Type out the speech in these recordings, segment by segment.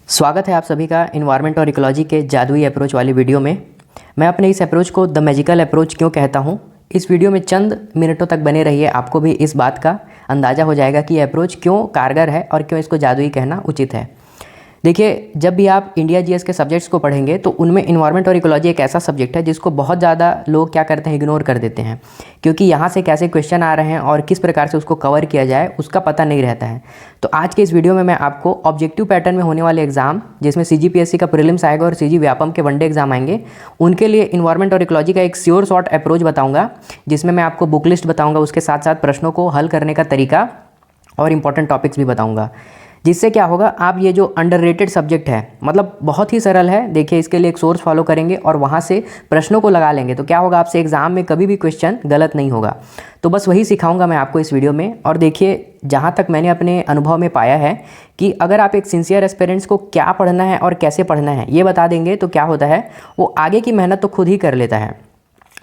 स्वागत है आप सभी का इन्वायरमेंट और इकोलॉजी के जादुई अप्रोच वाली वीडियो में। मैं अपने इस अप्रोच को द मैजिकल अप्रोच क्यों कहता हूँ, इस वीडियो में चंद मिनटों तक बने रहिए, आपको भी इस बात का अंदाज़ा हो जाएगा कि यह अप्रोच क्यों कारगर है और क्यों इसको जादुई कहना उचित है। देखिए, जब भी आप इंडिया जीएस के सब्जेक्ट्स को पढ़ेंगे तो उनमें इन्वायरमेंट और इकोलॉजी एक ऐसा सब्जेक्ट है जिसको बहुत ज़्यादा लोग क्या करते हैं, इग्नोर कर देते हैं, क्योंकि यहाँ से कैसे क्वेश्चन आ रहे हैं और किस प्रकार से उसको कवर किया जाए उसका पता नहीं रहता है। तो आज के इस वीडियो में मैं आपको ऑब्जेक्टिव पैटर्न में होने वाले एग्जाम, जिसमें सीजीपीएससी का प्रीलिम्स आएगा और सीजी व्यापम के वनडे एग्जाम आएंगे, उनके लिए इन्वायरमेंट और इकोलॉजी का एक श्योर शॉर्ट अप्रोच बताऊँगा, जिसमें मैं आपको बुक लिस्ट बताऊँगा, उसके साथ साथ प्रश्नों को हल करने का तरीका और इंपॉर्टेंट टॉपिक्स भी बताऊँगा। जिससे क्या होगा, आप ये जो अंडररेटेड सब्जेक्ट है, मतलब बहुत ही सरल है, देखिए इसके लिए एक सोर्स फॉलो करेंगे और वहाँ से प्रश्नों को लगा लेंगे तो क्या होगा, आपसे एग्जाम में कभी भी क्वेश्चन गलत नहीं होगा। तो बस वही सिखाऊंगा मैं आपको इस वीडियो में। और देखिए, जहाँ तक मैंने अपने अनुभव में पाया है कि अगर आप एक सिंसियर एस्पिरेंट्स को क्या पढ़ना है और कैसे पढ़ना है ये बता देंगे तो क्या होता है, वो आगे की मेहनत तो खुद ही कर लेता है।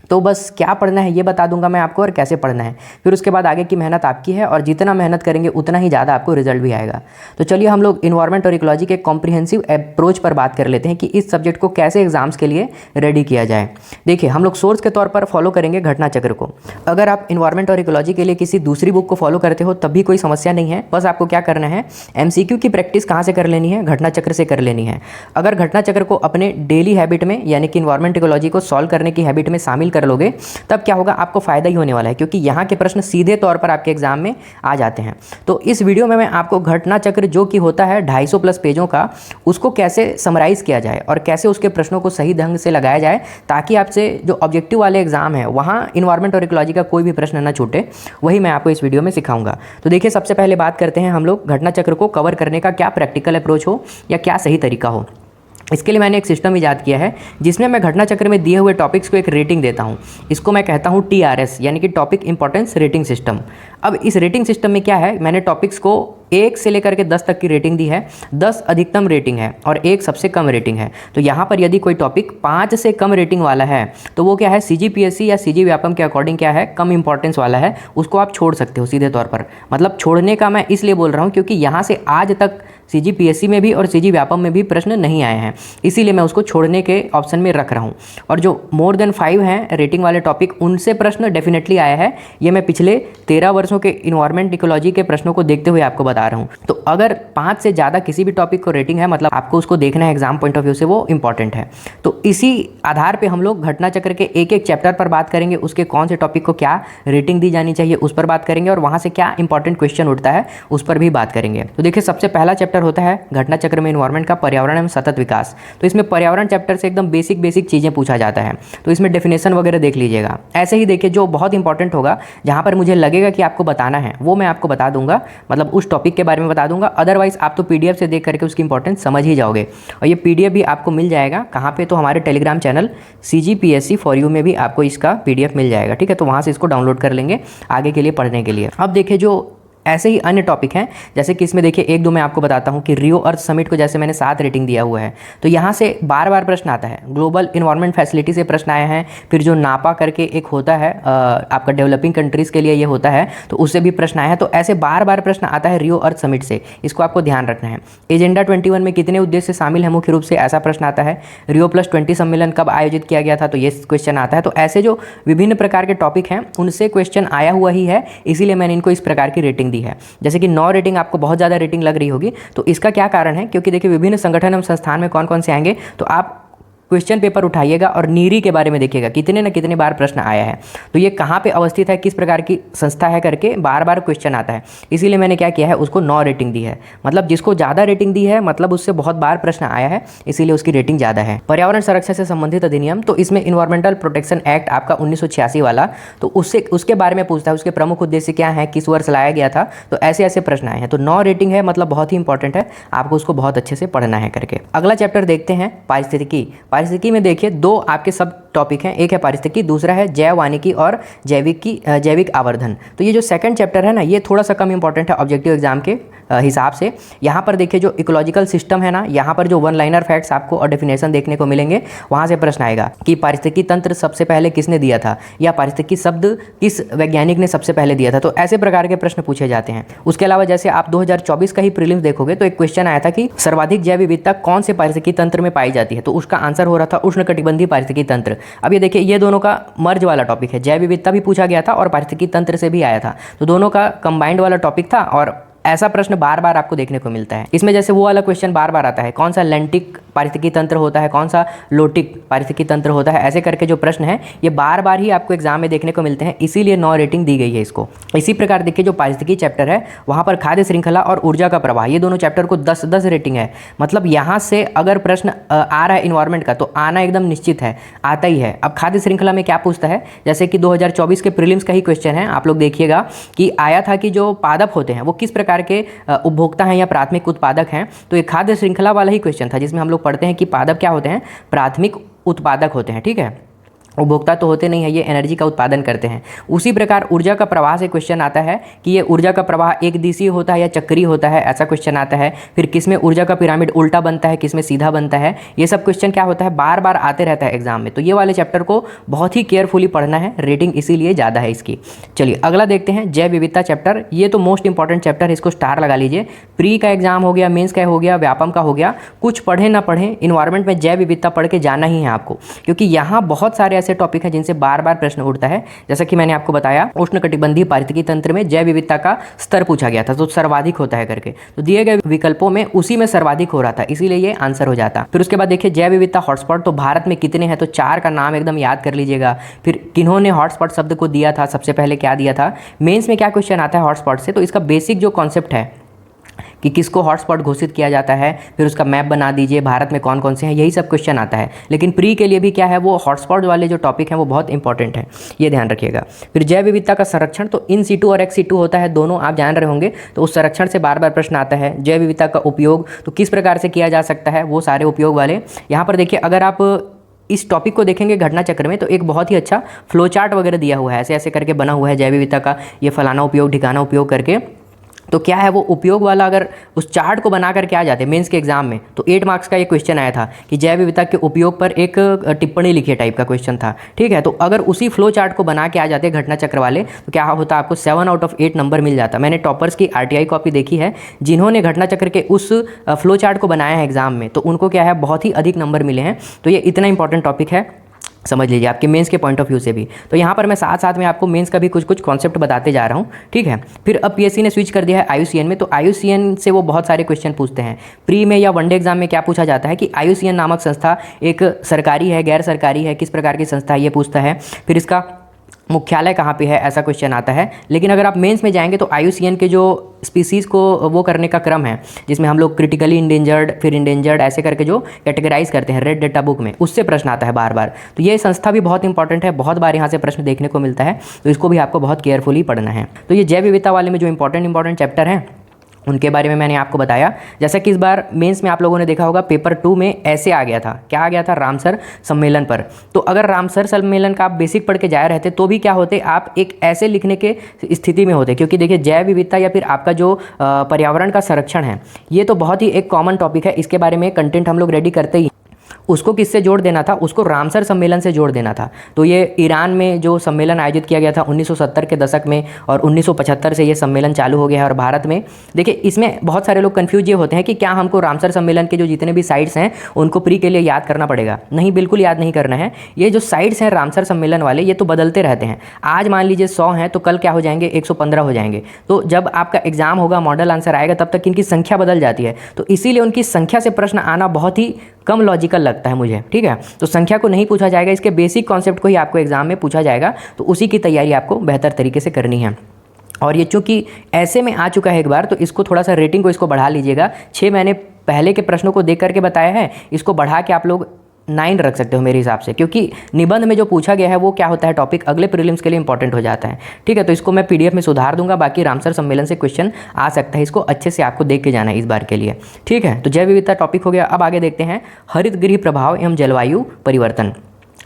तो बस क्या पढ़ना है ये बता दूंगा मैं आपको और कैसे पढ़ना है, फिर उसके बाद आगे की मेहनत आपकी है और जितना मेहनत करेंगे उतना ही ज़्यादा आपको रिजल्ट भी आएगा। तो चलिए हम लोग इन्वायरमेंट और इकोलॉजी के कॉम्प्रिहेंसिव अप्रोच पर बात कर लेते हैं कि इस सब्जेक्ट को कैसे एग्जाम्स के लिए रेडी किया जाए। देखिए, हम लोग सोर्स के तौर पर फॉलो करेंगे घटना चक्र को। अगर आप इन्वायरमेंट और इकोलॉजी के लिए किसी दूसरी बुक को फॉलो करते हो तब भी कोई समस्या नहीं है, बस आपको क्या करना है, एमसीक्यू की प्रैक्टिस कहाँ से कर लेनी है, घटना चक्र से कर लेनी है। अगर घटना चक्र को अपने डेली हैबिट में, यानी कि इन्वायरमेंट इकोलॉजी को सॉल्व करने की हैबिट में शामिल कर लोगे, तब क्या होगा, आपको फायदा ही होने वाला है, क्योंकि यहाँ के प्रश्न सीधे तौर पर आपके एग्जाम में आ जाते हैं। तो इस वीडियो में मैं आपको घटना चक्र जो कि होता है 250 प्लस पेजों का, उसको कैसे समराइज किया जाए और कैसे उसके प्रश्नों को सही ढंग से लगाया जाए, ताकि आपसे जो ऑब्जेक्टिव वाले एग्जाम है वहाँ इन्वायरमेंट और इकोलॉजी का कोई भी प्रश्न ना छूटे, वही मैं आपको इस वीडियो में सिखाऊंगा। तो देखिए, सबसे पहले बात करते हैं हम लोग घटना चक्र को कवर करने का क्या प्रैक्टिकल अप्रोच हो या क्या सही तरीका हो। इसके लिए मैंने एक सिस्टम ईजाद किया है जिसमें मैं घटना चक्र में दिए हुए टॉपिक्स को एक रेटिंग देता हूं। इसको मैं कहता हूं TRS, यानी कि टॉपिक इंपॉर्टेंस रेटिंग सिस्टम। अब इस रेटिंग सिस्टम में क्या है, मैंने टॉपिक्स को 1 से लेकर के 10 तक की रेटिंग दी है। 10 अधिकतम रेटिंग है और 1 सबसे कम रेटिंग है। तो यहाँ पर यदि कोई टॉपिक 5 से कम रेटिंग वाला है तो वो क्या है, सीजीपीएससी या सीजी व्यापम के अकॉर्डिंग क्या है, कम इंपॉर्टेंस वाला है, उसको आप छोड़ सकते हो सीधे तौर पर। मतलब छोड़ने का मैं इसलिए बोल रहा हूँ क्योंकि यहाँ से आज तक सीजीपीएससी में भी और सीजी व्यापम में भी प्रश्न नहीं आए हैं, इसीलिए मैं उसको छोड़ने के ऑप्शन में रख रहा हूँ। और जो मोर देन 5 हैं रेटिंग वाले टॉपिक, उनसे प्रश्न डेफिनेटली आया है। ये मैं पिछले 13 वर्षों के इन्वायरमेंट इकोलॉजी के प्रश्नों को देखते हुए आपको बता रहा हूँ। तो अगर 5 से ज़्यादा किसी भी टॉपिक को रेटिंग है, मतलब आपको उसको देखना है एग्जाम पॉइंट ऑफ व्यू से, वो इंपॉर्टेंट है। तो इसी आधार पर हम लोग घटना चक्र के एक एक चैप्टर पर बात करेंगे, उसके कौन से टॉपिक को क्या रेटिंग दी जानी चाहिए उस पर बात करेंगे, और वहाँ से क्या इंपॉर्टेंट क्वेश्चन उठता है उस पर भी बात करेंगे। तो देखिए, सबसे पहला चैप्टर होता है घटना चक्र में इन्वायरमेंट का पर्यावरण एवं सतत विकास। तो इसमें पर्यावरण चैप्टर से एकदम बेसिक चीज़ें पूछा जाता है, तो इसमें डेफिनेशन वगैरह देख लीजिएगा। ऐसे ही देखिए, जो बहुत इंपॉर्टेंट होगा, जहाँ पर मुझे लगेगा कि आपको बताना है, वो मैं आपको बता दूंगा, मतलब उस टॉपिक के बारे में बता दूंगा। अदरवाइज आप तो पीडीएफ से देख करके उसकी इंपॉर्टेंस समझ ही जाओगे। और ये पीडीएफ भी आपको मिल जाएगा कहाँ पे, तो हमारे Telegram channel CGPSC for you में भी आपको इसका पीडीएफ मिल जाएगा, ठीक है। तो वहाँ से इसको डाउनलोड कर लेंगे आगे के लिए पढ़ने के लिए। अब देखिए, जो ऐसे ही अन्य टॉपिक हैं, जैसे कि इसमें देखिए 1-2 मैं आपको बताता हूं कि रियो अर्थ समिट को जैसे मैंने 7 रेटिंग दिया हुआ है, तो यहाँ से बार बार प्रश्न आता है। ग्लोबल इन्वायरमेंट फैसिलिटी से प्रश्न आए हैं, फिर जो नापा करके एक होता है आपका डेवलपिंग कंट्रीज़ के लिए ये होता है, तो उससे भी प्रश्न आए हैं। तो ऐसे बार बार प्रश्न आता है रियो अर्थ समिट से, इसको आपको ध्यान रखना है। एजेंडा 21 में कितने उद्देश्य शामिल है, मुख्य रूप से ऐसा प्रश्न आता है। रियो +20 सम्मेलन कब आयोजित किया गया था, तो ये क्वेश्चन आता है। तो ऐसे जो विभिन्न प्रकार के टॉपिक हैं उनसे क्वेश्चन आया हुआ ही है, इसीलिए मैंने इनको इस प्रकार की रेटिंग दी है। जैसे कि 9 रेटिंग आपको बहुत ज़्यादा रेटिंग लग रही होगी, तो इसका क्या कारण है, क्योंकि देखिए विभिन्न संगठन एवं संस्थान में कौन कौन से आएंगे, तो आप क्वेश्चन पेपर उठाइएगा और नीरी के बारे में देखिएगा कितने न कितने बार प्रश्न आया है, तो ये कहाँ पे अवस्थित है, किस प्रकार की संस्था है करके बार बार क्वेश्चन आता है। इसीलिए मैंने क्या किया है, उसको 9 रेटिंग दी है। मतलब जिसको ज़्यादा रेटिंग दी है, मतलब उससे बहुत बार प्रश्न आया है, इसीलिए उसकी रेटिंग ज़्यादा है। पर्यावरण संरक्षण से संबंधित अधिनियम, तो इसमें इन्वायरमेंटल प्रोटेक्शन एक्ट आपका 1986 वाला, तो उसके बारे में पूछता है, उसके प्रमुख उद्देश्य क्या है, किस वर्ष लाया गया था, तो ऐसे ऐसे प्रश्न आए हैं। तो 9 रेटिंग है, मतलब बहुत ही इंपॉर्टेंट है, आपको उसको बहुत अच्छे से पढ़ना है करके। अगला चैप्टर देखते हैं पारिस्थितिकी। पारिस्थितिकी में देखिए 2 आपके सब टॉपिक हैं, एक है पारिस्थितिकी, दूसरा है जैववानिकी और जैविक आवर्धन। तो ये जो सेकंड चैप्टर है ना, ये थोड़ा सा कम इंपॉर्टेंट है ऑब्जेक्टिव एग्जाम के हिसाब से। यहाँ पर देखिए जो इकोलॉजिकल सिस्टम है ना, यहाँ पर जो वन लाइनर फैक्ट्स आपको और डेफिनेशन देखने को मिलेंगे, वहाँ से प्रश्न आएगा कि पारिस्थितिकी तंत्र सबसे पहले किसने दिया था, या पारिस्थितिकी शब्द किस वैज्ञानिक ने सबसे पहले दिया था। तो ऐसे प्रकार के प्रश्न पूछे जाते हैं। उसके अलावा जैसे आप 2024 का ही प्रीलिम्स देखोगे तो एक क्वेश्चन आया था कि सर्वाधिक जैव विविधता कौन से पारिस्थितिकी तंत्र में पाई जाती है, तो उसका आंसर हो रहा था उष्णकटिबंधीय पारिस्थितिकी तंत्र। अब ये देखिए ये दोनों का मर्ज वाला टॉपिक है, जैव विविधता भी पूछा गया था और पारिस्थितिकी तंत्र से भी आया था, तो दोनों का कंबाइंड वाला टॉपिक था। और ऐसा प्रश्न बार बार आपको देखने को मिलता है। इसमें जैसे वो वाला क्वेश्चन बार बार आता है, कौन सा लैंटिक पारिस्थितिकी तंत्र होता है, कौन सा लोटिक पारिस्थितिकी तंत्र होता है, ऐसे करके जो प्रश्न है ये बार बार ही आपको एग्जाम में देखने को मिलते हैं, इसीलिए 9 रेटिंग दी गई है इसको। इसी प्रकार देखिए जो पारिस्थितिकी चैप्टर है वहाँ पर खाद्य श्रृंखला और ऊर्जा का प्रवाह, ये दोनों चैप्टर को 10-10 रेटिंग है। मतलब यहाँ से अगर प्रश्न आ रहा है इन्वायरमेंट का तो आना एकदम निश्चित है, आता ही है। अब खाद्य श्रृंखला में क्या पूछता है, जैसे कि 2024 के प्रीलिम्स का ही क्वेश्चन है, आप लोग देखिएगा कि आया था कि जो पादप होते हैं वो किस प्रकार के उपभोक्ता हैं या प्राथमिक उत्पादक हैं। तो एक खाद्य श्रृंखला वाला ही क्वेश्चन था जिसमें हम लोग पढ़ते हैं कि पादप क्या होते हैं, प्राथमिक उत्पादक होते हैं, ठीक है, उपभोक्ता तो होते नहीं है, ये एनर्जी का उत्पादन करते हैं। उसी प्रकार ऊर्जा का प्रवाह से क्वेश्चन आता है कि ये ऊर्जा का प्रवाह एक दिशीय होता है या चक्रीय होता है, ऐसा क्वेश्चन आता है। फिर किसमें ऊर्जा का पिरामिड उल्टा बनता है, किसमें सीधा बनता है, ये सब क्वेश्चन क्या होता है बार बार आते रहता है एग्जाम में। तो ये वाले चैप्टर को बहुत ही केयरफुली पढ़ना है, रेटिंग इसीलिए ज़्यादा है इसकी। चलिए अगला देखते हैं, जैव विविधता चैप्टर। ये तो मोस्ट इंपॉर्टेंट चैप्टर है, इसको स्टार लगा लीजिए। प्री का एग्जाम हो गया, मेन्स का हो गया, व्यापम का हो गया, कुछ पढ़े ना पढ़े इन्वायरमेंट में जैव विविधता पढ़ के जाना ही है आपको, क्योंकि यहाँ बहुत सारे ऐसे टॉपिक हैं जिनसे बार बार प्रश्न उठता है। जैसा कि मैंने आपको बताया उष्णकटिबंधीय पारिस्थितिकी तंत्र में जैव विविधता का स्तर पूछा गया था, तो सर्वाधिक होता है करके, तो दिए गए विकल्पों में उसी में सर्वाधिक हो रहा था, इसीलिए ये आंसर हो जाता। फिर उसके बाद देखिए जैव विविधता हॉटस्पॉट, तो भारत में कितने हैं, तो 4 का नाम एकदम याद कर लीजिएगा। फिर किन्होंने हॉटस्पॉट शब्द को दिया था, सबसे पहले क्या दिया था, मेंस में क्या क्वेश्चन आता है हॉटस्पॉट से, तो इसका बेसिक जो कॉन्सेप्ट है कि किसको हॉटस्पॉट घोषित किया जाता है, फिर उसका मैप बना दीजिए, भारत में कौन कौन से हैं, यही सब क्वेश्चन आता है। लेकिन प्री के लिए भी क्या है, वो हॉटस्पॉट वाले जो टॉपिक हैं वो बहुत इंपॉर्टेंट है, ये ध्यान रखिएगा। फिर जैव विविधता का संरक्षण, तो इन सीटू और एक्स सीटू होता है, दोनों आप जान रहे होंगे, तो उस संरक्षण से बार बार प्रश्न आता है। जैव विविधता का उपयोग, तो किस प्रकार से किया जा सकता है, वो सारे उपयोग वाले। यहाँ पर देखिए अगर आप इस टॉपिक को देखेंगे घटना चक्र में, तो एक बहुत ही अच्छा फ्लो चार्ट वगैरह दिया हुआ है, ऐसे ऐसे करके बना हुआ है जैव विविधता का, ये फलाना उपयोग ढिकाना उपयोग करके। तो क्या है वो उपयोग वाला, अगर उस चार्ट को बना करके आ जाते मेंस के एग्जाम में, तो 8 मार्क्स का ये क्वेश्चन आया था कि जैव विविधता के उपयोग पर एक टिप्पणी लिखिए टाइप का क्वेश्चन था, ठीक है। तो अगर उसी फ्लो चार्ट को बना के आ जाते घटना चक्र वाले, तो क्या होता, आपको 7 आउट ऑफ 8 नंबर मिल जाता। मैंने टॉपर्स की RTI कॉपी देखी है, जिन्होंने घटना चक्र के उस फ्लो चार्ट को बनाया है एग्जाम में, तो उनको क्या है बहुत ही अधिक नंबर मिले हैं। तो ये इतना इंपॉर्टेंट टॉपिक है, समझ लीजिए आपके मेंस के पॉइंट ऑफ व्यू से भी। तो यहाँ पर मैं साथ साथ में आपको मेंस का भी कुछ कुछ कॉन्सेप्ट बताते जा रहा हूँ, ठीक है। फिर अब PSC ने स्विच कर दिया है IUCN में, तो IUCN से वो बहुत सारे क्वेश्चन पूछते हैं। प्री में या वनडे एग्जाम में क्या पूछा जाता है कि IUCN नामक संस्था एक सरकारी है, गैर सरकारी है, किस प्रकार की संस्था है, ये पूछता है। फिर इसका मुख्यालय कहाँ पे है, ऐसा क्वेश्चन आता है। लेकिन अगर आप मेंस में जाएंगे तो IUCN के जो स्पीसीज़ को वो करने का क्रम है, जिसमें हम लोग क्रिटिकली इंडेंजर्ड, फिर इंडेंजर्ड, ऐसे करके जो कैटेगराइज करते हैं रेड डेटा बुक में, उससे प्रश्न आता है बार बार। तो ये संस्था भी बहुत इंपॉर्टेंट है, बहुत बार यहाँ से प्रश्न देखने को मिलता है, तो इसको भी आपको बहुत केयरफुली पढ़ना है। तो ये जैव विविधता वाले में जो इंपॉर्टेंट चैप्टर हैं उनके बारे में मैंने आपको बताया। जैसा कि इस बार मेंस में आप लोगों ने देखा होगा पेपर 2 में ऐसे आ गया था, क्या आ गया था, रामसर सम्मेलन पर। तो अगर रामसर सम्मेलन का आप बेसिक पढ़ के जाए रहते तो भी क्या होते, आप एक ऐसे लिखने के स्थिति में होते, क्योंकि देखिए जैव विविधता या फिर आपका जो पर्यावरण का संरक्षण है, ये तो बहुत ही एक कॉमन टॉपिक है, इसके बारे में कंटेंट हम लोग रेडी करते ही। उसको किससे जोड़ देना था, उसको रामसर सम्मेलन से जोड़ देना था। तो ये ईरान में जो सम्मेलन आयोजित किया गया था 1970 के दशक में, और 1975 से ये सम्मेलन चालू हो गया है। और भारत में देखिए इसमें बहुत सारे लोग कन्फ्यूज ये होते हैं कि क्या हमको रामसर सम्मेलन के जो जितने भी साइट्स हैं उनको प्री के लिए याद करना पड़ेगा। नहीं, बिल्कुल याद नहीं करना है। ये जो साइट्स हैं रामसर सम्मेलन वाले, ये तो बदलते रहते हैं। आज मान लीजिए 100 हैं, तो कल क्या हो जाएंगे, 115 हो जाएंगे। तो जब आपका एग्जाम होगा, मॉडल आंसर आएगा, तब तक इनकी संख्या बदल जाती है। तो इसीलिए उनकी संख्या से प्रश्न आना बहुत ही कम लॉजिकल लगता है मुझे, ठीक है। तो संख्या को नहीं पूछा जाएगा, इसके बेसिक कॉन्सेप्ट को ही आपको एग्जाम में पूछा जाएगा, तो उसी की तैयारी आपको बेहतर तरीके से करनी है। और ये चूंकि ऐसे में आ चुका है एक बार, तो इसको थोड़ा सा रेटिंग को इसको बढ़ा लीजिएगा। 6 मैंने पहले के प्रश्नों को देख करके बताया है, इसको बढ़ा के आप लोग 9 रख सकते हो मेरे हिसाब से, क्योंकि निबंध में जो पूछा गया है वो क्या होता है, टॉपिक अगले प्रीलिम्स के लिए इंपॉर्टेंट हो जाता है, ठीक है। तो इसको मैं PDF में सुधार दूंगा। बाकी रामसर सम्मेलन से क्वेश्चन आ सकता है, इसको अच्छे से आपको देख के जाना है इस बार के लिए, ठीक है। तो जैव विविधता टॉपिक हो गया। अब आगे देखते हैं हरित गृह प्रभाव एवं जलवायु परिवर्तन।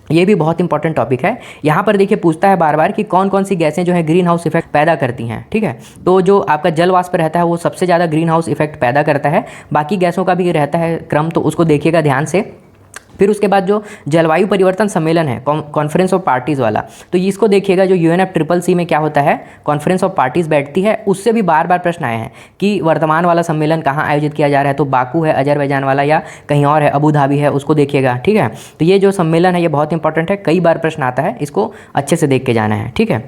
ये भी बहुत इंपॉर्टेंट टॉपिक है। यहाँ पर देखिए पूछता है बार बार कि कौन कौन सी गैसें जो है ग्रीन हाउस इफेक्ट पैदा करती हैं, ठीक है। तो जो आपका जल वाष्प रहता है वो सबसे ज़्यादा ग्रीन हाउस इफेक्ट पैदा करता है, बाकी गैसों का भी रहता है क्रम, तो उसको देखिएगा ध्यान से। फिर उसके बाद जो जलवायु परिवर्तन सम्मेलन है, कॉन्फ्रेंस ऑफ पार्टीज़ वाला, तो इसको देखिएगा, जो UNFCCC में क्या होता है, कॉन्फ्रेंस ऑफ पार्टीज़ बैठती है, उससे भी बार बार प्रश्न आए हैं कि वर्तमान वाला सम्मेलन कहाँ आयोजित किया जा रहा है, तो बाकू है, अजरबैजान वाला, या कहीं और है, अबू धाबी है, उसको देखिएगा, ठीक है। तो ये जो सम्मेलन है ये बहुत इंपॉर्टेंट है, कई बार प्रश्न आता है, इसको अच्छे से देख के जाना है, ठीक है।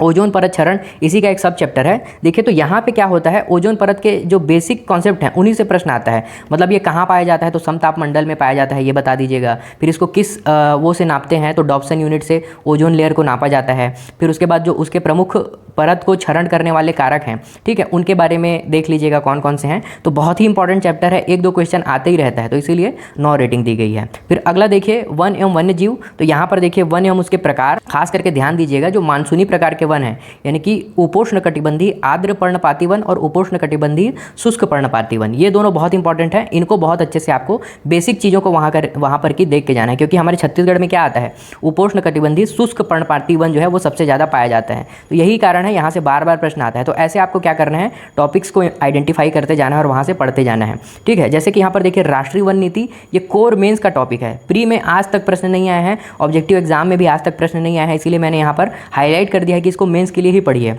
ओजोन परत क्षरण इसी का एक सब चैप्टर है। देखिए तो यहाँ पे क्या होता है, ओजोन परत के जो बेसिक कॉन्सेप्ट हैं उन्हीं से प्रश्न आता है। मतलब ये कहाँ पाया जाता है, तो समताप मंडल में पाया जाता है, ये बता दीजिएगा। फिर इसको किस वो से नापते हैं, तो डॉप्सन यूनिट से ओजोन लेयर को नापा जाता है। फिर उसके बाद जो उसके प्रमुख परत को क्षरण करने वाले कारक हैं, ठीक है, उनके बारे में देख लीजिएगा कौन कौन से हैं। तो बहुत ही इंपॉर्टेंट चैप्टर है, एक दो क्वेश्चन आते ही रहता है, तो इसीलिए 9 रेटिंग दी गई है। फिर अगला देखिए वन एवं वन्य जीव। तो यहाँ पर देखिए वन एवं उसके प्रकार, खास करके ध्यान दीजिएगा, जो मानसूनी प्रकार के वन हैं, यानी कि उपोष्ण कटिबंधीय आर्द्र पर्णपाती वन और उपोष्ण कटिबंधीय शुष्क पर्णपाती वन, ये दोनों बहुत इंपॉर्टेंट हैं। इनको बहुत अच्छे से आपको बेसिक चीज़ों को वहाँ पर की देख के जाना है, क्योंकि हमारे छत्तीसगढ़ में क्या आता है, उपोष्ण कटिबंधीय शुष्क पर्णपाती वन जो है वो सबसे ज़्यादा पाया जाता है। तो यही कारण है यहाँ से बार बार प्रश्न आता है। तो ऐसे आपको क्या करना है, टॉपिक्स को आइडेंटिफाई करते जाना है और वहाँ से पढ़ते जाना है, ठीक है। जैसे कि यहाँ पर देखिए राष्ट्रीय वन नीति, ये कोर मेंस का टॉपिक है। प्री में आज तक प्रश्न नहीं आए हैं, ऑब्जेक्टिव एग्जाम में भी आज तक प्रश्न नहीं आए हैं, इसीलिए मैंने यहाँ पर हाईलाइट कर दिया है कि इसको मेंस के लिए ही पढ़िए,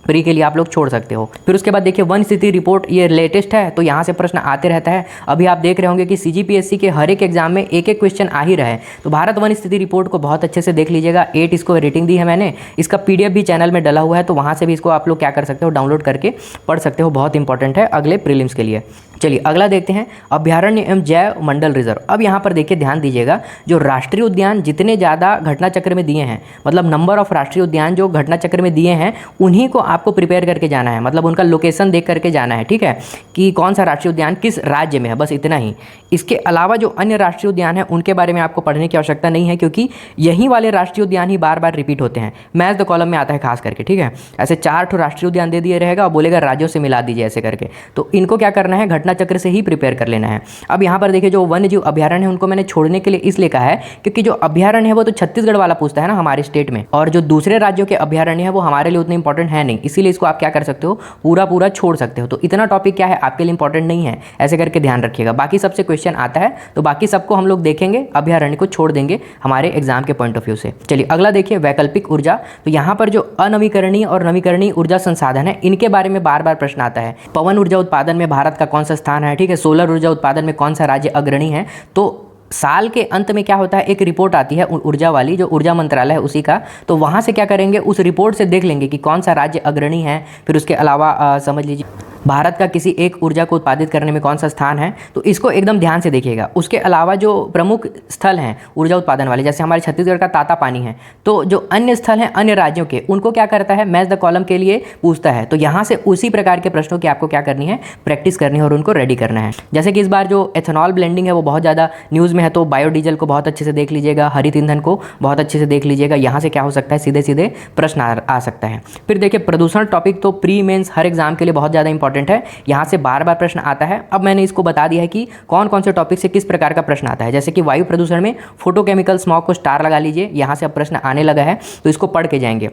प्री के लिए आप लोग छोड़ सकते हो। फिर उसके बाद देखिए वन स्थिति रिपोर्ट, ये लेटेस्ट है, तो यहाँ से प्रश्न आते रहता है। अभी आप देख रहे होंगे कि CGPSC के हर एक एग्जाम में एक एक क्वेश्चन आ ही रहा है। तो भारत वन स्थिति रिपोर्ट को बहुत अच्छे से देख लीजिएगा। 8 इसको रेटिंग दी है मैंने, इसका PDF भी चैनल में डला हुआ है, तो वहाँ से भी इसको आप लोग क्या कर सकते हो, डाउनलोड करके पढ़ सकते हो, बहुत इंपॉर्टेंट है अगले प्रीलिम्स के लिए। चलिए अगला देखते हैं, अभ्यारण्य एवं जैव मंडल रिजर्व। अब यहाँ पर देखिए ध्यान दीजिएगा, जो राष्ट्रीय उद्यान जितने ज़्यादा घटना चक्र में दिए हैं, मतलब नंबर ऑफ राष्ट्रीय उद्यान जो घटना चक्र में दिए हैं, उन्हीं को आपको प्रिपेयर करके जाना है, मतलब उनका लोकेशन देख करके जाना है, ठीक है, कि कौन सा राष्ट्रीय उद्यान किस राज्य में है, बस इतना ही। इसके अलावा जो अन्य राष्ट्रीय उद्यान हैं उनके बारे में आपको पढ़ने की आवश्यकता नहीं है, क्योंकि यही वाले राष्ट्रीय उद्यान ही बार बार रिपीट होते हैं, मैच द कॉलम में आता है खास करके, ठीक है। ऐसे 4 ठो राष्ट्रीय उद्यान दे दिए रहेगा और बोलेगा राज्यों से मिला दीजिए ऐसे करके, तो इनको क्या करना है, घटना चक्र से ही प्रिपेयर कर लेना है। अब यहाँ पर देखिए जो वन्य जीव अभ्यारण्य है उनको मैंने छोड़ने के लिए इसलिए कहा है, क्योंकि जो अभ्यारण्य है वो तो छत्तीसगढ़ वाला पूछता है ना हमारे स्टेट में, और जो दूसरे राज्यों के अभ्यारण्य है वो हमारे लिए उतने इंपॉर्टेंट है नहीं, इसीलिए इसको आप क्या कर सकते हो, पूरा छोड़ सकते हो। तो इतना टॉपिक क्या है आपके लिए इंपॉर्टेंट नहीं है, ऐसे करके ध्यान रखिएगा। बाकी सबसे क्वेश्चन आता है, तो बाकी सबको हम लोग देखेंगे, अभ्यारण्य को छोड़ देंगे हमारे एग्जाम के पॉइंट ऑफ व्यू से। चलिए अगला देखिए वैकल्पिक ऊर्जा। तो यहाँ पर जो अनवीकरणीय और नवीकरणीय ऊर्जा संसाधन है, इनके बारे में बार बार प्रश्न आता है। पवन ऊर्जा उत्पादन में भारत का कौन सा स्थान है, ठीक है, सोलर ऊर्जा उत्पादन में कौन सा राज्य अग्रणी है। तो साल के अंत में क्या होता है, एक रिपोर्ट आती है ऊर्जा वाली, जो ऊर्जा मंत्रालय है उसी का, तो वहाँ से क्या करेंगे, उस रिपोर्ट से देख लेंगे कि कौन सा राज्य अग्रणी है। फिर उसके अलावा समझ लीजिए भारत का किसी एक ऊर्जा को उत्पादित करने में कौन सा स्थान है, तो इसको एकदम ध्यान से देखिएगा। उसके अलावा जो प्रमुख स्थल हैं ऊर्जा उत्पादन वाले, जैसे हमारे छत्तीसगढ़ का ताता पानी है, तो जो अन्य स्थल हैं अन्य राज्यों के, उनको क्या करता है, मैच द कॉलम के लिए पूछता है। तो यहाँ से उसी प्रकार के प्रश्नों की आपको क्या करनी है, प्रैक्टिस करनी है और उनको रेडी करना है। जैसे कि इस बार जो एथेनॉल ब्लेंडिंग है वो बहुत ज़्यादा न्यूज़ में है, तो बायोडीजल को बहुत अच्छे से देख लीजिएगा, हरित ईंधन को बहुत अच्छे से देख लीजिएगा। यहाँ से क्या हो सकता है, सीधे सीधे प्रश्न आ सकता है। फिर देखिए प्रदूषण टॉपिक तो प्री मेंस हर एग्जाम के लिए बहुत ज़्यादा इंपॉर्टेंट है, यहाँ से बार बार प्रश्न आता है। अब मैंने इसको बता दिया है कि कौन कौन से टॉपिक से किस प्रकार का प्रश्न आता है। जैसे कि वायु प्रदूषण में फोटोकेमिकल स्मॉग को स्टार लगा लीजिए, यहाँ से अब प्रश्न आने लगा है, तो इसको पढ़ के जाएंगे।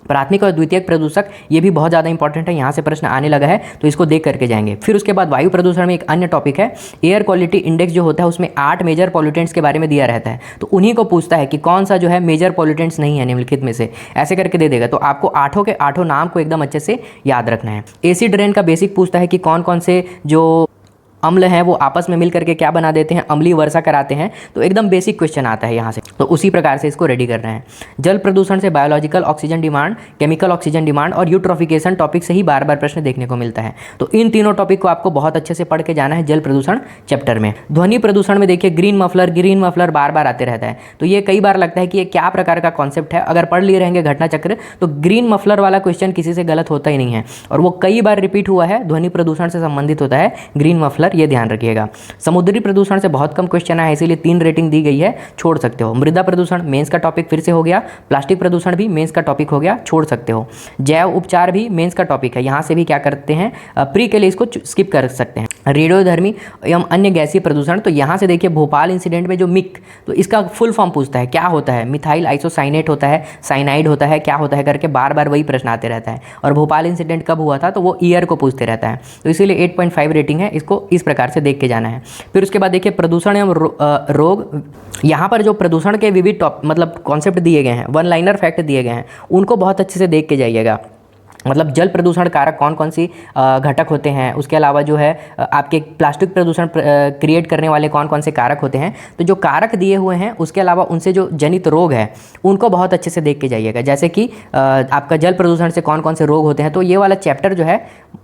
प्राथमिक और द्वितीयक प्रदूषक, ये भी बहुत ज़्यादा इंपॉर्टेंट है, यहाँ से प्रश्न आने लगा है, तो इसको देख करके जाएंगे। फिर उसके बाद वायु प्रदूषण में एक अन्य टॉपिक है एयर क्वालिटी इंडेक्स, जो होता है उसमें 8 मेजर पॉल्यूटेंट्स के बारे में दिया रहता है, तो उन्हीं को पूछता है कि कौन सा जो है मेजर पॉल्यूटेंट्स नहीं है निम्नलिखित में से, ऐसे करके दे देगा। तो आपको 8 के 8 नाम को एकदम अच्छे से याद रखना है। एसिड रेन का बेसिक पूछता है कि कौन कौन से जो अम्ल हैं वो आपस में मिल करके क्या बना देते हैं, अम्लीय वर्षा कराते हैं, तो एकदम बेसिक क्वेश्चन आता है यहाँ से, तो उसी प्रकार से इसको रेडी करना है। जल प्रदूषण से biological oxygen demand, chemical oxygen demand और यूट्रोफिकेशन टॉपिक से ही बार बार प्रश्न देखने को मिलता है। तो इन तीनों टॉपिक को आपको बहुत अच्छे से पढ़ के जाना है जल प्रदूषण चैप्टर में। ध्वनि प्रदूषण में देखिए ग्रीन मफलर बार बार आते रहता है, तो ये कई बार लगता है कि ये क्या प्रकार का कॉन्सेप्ट है। अगर पढ़ लिए रहेंगे घटना चक्र, तो ग्रीन मफलर वाला क्वेश्चन किसी से गलत होता ही नहीं है, और वो कई बार रिपीट हुआ है, ध्वनि प्रदूषण से संबंधित होता है ग्रीन मफलर, ये ध्यान रखिएगा। समुद्री प्रदूषण से बहुत कम क्वेश्चन है, इसीलिए 3 रेटिंग दी गई है, छोड़ सकते हो। मृदा प्रदूषण मेंस का टॉपिक फिर से हो गया, प्लास्टिक प्रदूषण भी मेंस का टॉपिक हो गया, छोड़ सकते हो। जैव उपचार भी मेंस का टॉपिक है, यहाँ से भी क्या करते हैं, प्री के लिए इसको स्किप कर सकते हैं। रेडियोधर्मी एवं अन्य गैसीय प्रदूषण। तो यहाँ से देखिए भोपाल इंसिडेंट में जो मिक, तो इसका फुल फॉर्म पूछता है क्या होता है, मिथाइल आइसोसाइनेट होता है, साइनाइड होता है, क्या होता है करके बार बार वही प्रश्न आते रहता है। और भोपाल इंसिडेंट कब हुआ था तो वो ईयर को पूछते रहता है, तो इसीलिए 8.5 रेटिंग है, इसको इस प्रकार से देख के जाना है। फिर उसके बाद देखिए प्रदूषण एवं रोग, यहाँ पर जो प्रदूषण के विविध मतलब कॉन्सेप्ट दिए गए हैं, वन लाइनर फैक्ट दिए गए हैं, उनको बहुत अच्छे से देख के जाइएगा। मतलब जल प्रदूषण कारक कौन कौन सी घटक होते हैं, उसके अलावा जो है आपके प्लास्टिक प्रदूषण क्रिएट करने वाले कौन कौन से कारक होते हैं। तो जो कारक दिए हुए हैं उसके अलावा उनसे जो जनित रोग है उनको बहुत अच्छे से देख के जाइएगा। जैसे कि आपका जल प्रदूषण से कौन कौन से रोग होते हैं, तो ये वाला चैप्टर जो है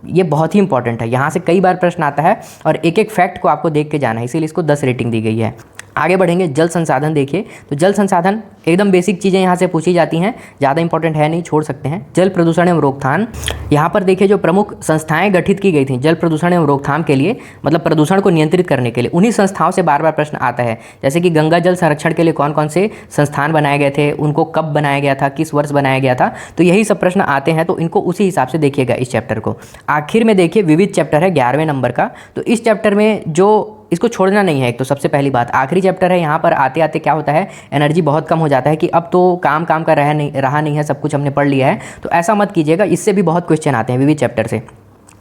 ये बहुत ही इंपॉर्टेंट है, यहाँ से कई बार प्रश्न आता है और एक एक फैक्ट को आपको देख के जाना है, इसीलिए इसको 10 रेटिंग दी गई है। आगे बढ़ेंगे, जल संसाधन देखिए। तो जल संसाधन एकदम बेसिक चीज़ें यहाँ से पूछी जाती हैं, ज़्यादा इंपॉर्टेंट है नहीं, छोड़ सकते हैं। जल प्रदूषण एवं रोकथाम, यहाँ पर देखिए जो प्रमुख संस्थाएं गठित की गई थी जल प्रदूषण एवं रोकथाम के लिए, मतलब प्रदूषण को नियंत्रित करने के लिए, उन्हीं संस्थाओं से बार बार प्रश्न आता है। जैसे कि गंगा जल संरक्षण के लिए कौन कौन से संस्थान बनाए गए थे, उनको कब बनाया गया था, किस वर्ष बनाया गया था, तो यही सब प्रश्न आते हैं, तो इनको उसी हिसाब से देखिएगा इस चैप्टर को। आखिर में देखिए विविध चैप्टर है 11वें नंबर का, तो इस चैप्टर में जो इसको छोड़ना नहीं है। एक तो सबसे पहली बात आखिरी चैप्टर है, यहाँ पर आते आते क्या होता है, एनर्जी बहुत कम हो जाता है कि अब तो काम का रहा नहीं है, सब कुछ हमने पढ़ लिया है। तो ऐसा मत कीजिएगा, इससे भी बहुत क्वेश्चन आते हैं विविध चैप्टर से।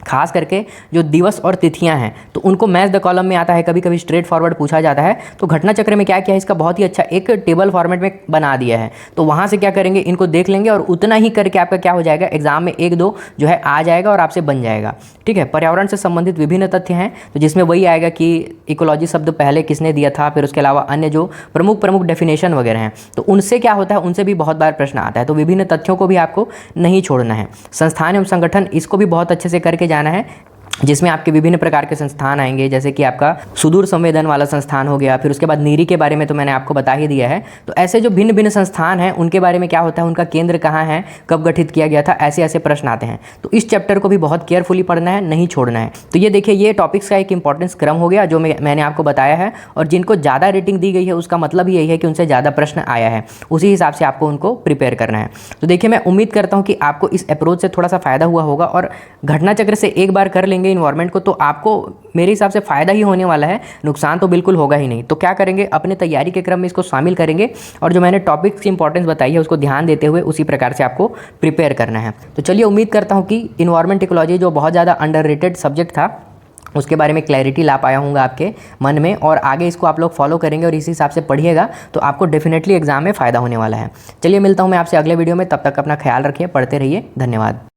खास करके जो दिवस और तिथियां हैं तो उनको मैच द कॉलम में आता है, कभी कभी स्ट्रेट फॉरवर्ड पूछा जाता है। तो घटना चक्र में क्या किया है, इसका बहुत ही अच्छा एक टेबल फॉर्मेट में बना दिया है, तो वहाँ से क्या करेंगे, इनको देख लेंगे और उतना ही करके आपका क्या हो जाएगा, एग्जाम में 1-2 जो है आ जाएगा और आपसे बन जाएगा। ठीक है, पर्यावरण से संबंधित विभिन्न तथ्य हैं, तो जिसमें वही आएगा कि इकोलॉजी शब्द पहले किसने दिया था, फिर उसके अलावा अन्य जो प्रमुख डेफिनेशन वगैरह हैं, तो उनसे क्या होता है, उनसे भी बहुत बार प्रश्न आता है। तो विभिन्न तथ्यों को भी आपको नहीं छोड़ना है। संस्थान एवं संगठन, इसको भी बहुत अच्छे से करके जाना है, जिसमें आपके विभिन्न प्रकार के संस्थान आएंगे, जैसे कि आपका सुदूर संवेदन वाला संस्थान हो गया, फिर उसके बाद नीरी के बारे में तो मैंने आपको बता ही दिया है। तो ऐसे जो भिन्न भिन्न संस्थान हैं उनके बारे में क्या होता है, उनका केंद्र कहाँ है, कब गठित किया गया था, ऐसे ऐसे प्रश्न आते हैं। तो इस चैप्टर को भी बहुत केयरफुली पढ़ना है, नहीं छोड़ना है। तो ये देखिए, ये टॉपिक्स का एक इंपॉर्टेंस क्रम हो गया जो मैंने आपको बताया है, और जिनको ज़्यादा रेटिंग दी गई है उसका मतलब यही है कि उनसे ज़्यादा प्रश्न आया है, उसी हिसाब से आपको उनको प्रिपेयर करना है। तो देखिए, मैं उम्मीद करता हूँ कि आपको इस अप्रोच से थोड़ा सा फ़ायदा हुआ होगा, और घटना चक्र से एक बार कर लेंगे इन्वायरमेंट को तो आपको मेरे हिसाब से फ़ायदा ही होने वाला है, नुकसान तो बिल्कुल होगा ही नहीं। तो क्या करेंगे, अपने तैयारी के क्रम में इसको शामिल करेंगे, और जो मैंने टॉपिक्स की इंपॉर्टेंस बताई है उसको ध्यान देते हुए उसी प्रकार से आपको प्रिपेयर करना है। तो चलिए, उम्मीद करता हूँ कि इन्वायरमेंट इकोलॉजी जो बहुत ज़्यादा अंडररेटेड सब्जेक्ट था उसके बारे में क्लैरिटी ला पाया हूँगा आपके मन में, और आगे इसको आप लोग फॉलो करेंगे और इसी हिसाब से पढ़िएगा तो आपको डेफिनेटली एग्जाम में फ़ायदा होने वाला है। चलिए, मिलता हूँ मैं आपसे अगले वीडियो में, तब तक अपना ख्याल रखिए, पढ़ते रहिए, धन्यवाद।